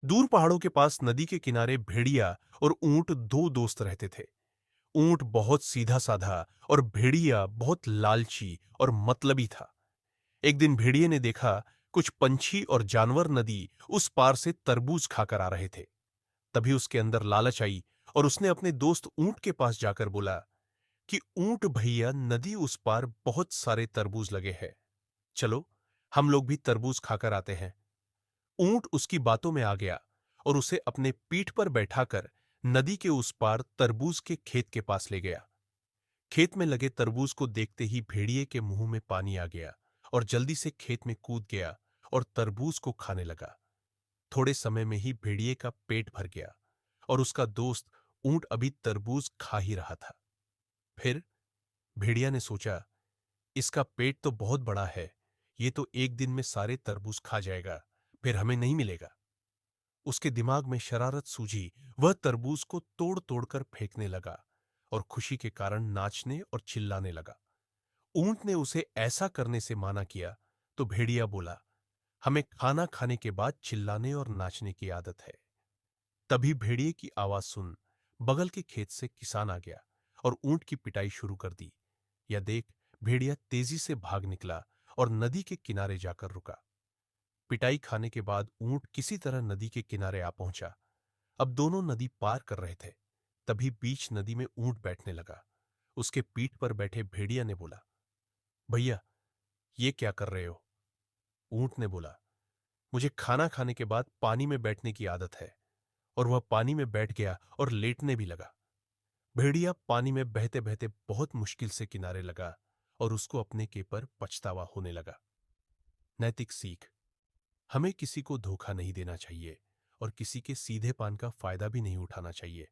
दूर पहाड़ों के पास नदी के किनारे भेड़िया और ऊंट दो दोस्त रहते थे। ऊंट बहुत सीधा साधा और भेड़िया बहुत लालची और मतलबी था। एक दिन भेड़िए ने देखा कुछ पंछी और जानवर नदी उस पार से तरबूज खाकर आ रहे थे। तभी उसके अंदर लालच आई और उसने अपने दोस्त ऊंट के पास जाकर बोला कि ऊंट भैया, नदी उस पार बहुत सारे तरबूज लगे हैं, चलो हम लोग भी तरबूज खाकर आते हैं। ऊंट उसकी बातों में आ गया और उसे अपने पीठ पर बैठाकर नदी के उस पार तरबूज के खेत के पास ले गया। खेत में लगे तरबूज को देखते ही भेड़िए के मुंह में पानी आ गया और जल्दी से खेत में कूद गया और तरबूज को खाने लगा। थोड़े समय में ही भेड़िए का पेट भर गया और उसका दोस्त ऊंट अभी तरबूज खा ही रहा था। फिर भेड़िया ने सोचा, इसका पेट तो बहुत बड़ा है, ये तो एक दिन में सारे तरबूज खा जाएगा, फिर हमें नहीं मिलेगा। उसके दिमाग में शरारत सूझी। वह तरबूज को तोड़ तोड़कर फेंकने लगा और खुशी के कारण नाचने और चिल्लाने लगा। ऊंट ने उसे ऐसा करने से माना किया तो भेड़िया बोला, हमें खाना खाने के बाद चिल्लाने और नाचने की आदत है। तभी भेड़िए की आवाज सुन बगल के खेत से किसान आ गया और ऊंट की पिटाई शुरू कर दी। यह देख भेड़िया तेजी से भाग निकला और नदी के किनारे जाकर रुका। पिटाई खाने के बाद ऊंट किसी तरह नदी के किनारे आ पहुंचा। अब दोनों नदी पार कर रहे थे। तभी बीच नदी में ऊंट बैठने लगा। उसके पीठ पर बैठे भेड़िया ने बोला, भैया, ये क्या कर रहे हो? ऊंट ने बोला, मुझे खाना खाने के बाद पानी में बैठने की आदत है। और वह पानी में बैठ गया और लेटने भी लगा। भेड़िया पानी में बहते बहते बहुत मुश्किल से किनारे लगा और उसको अपने के पर पछतावा होने लगा। नैतिक सीख, हमें किसी को धोखा नहीं देना चाहिए और किसी के सीधेपन का फायदा भी नहीं उठाना चाहिए।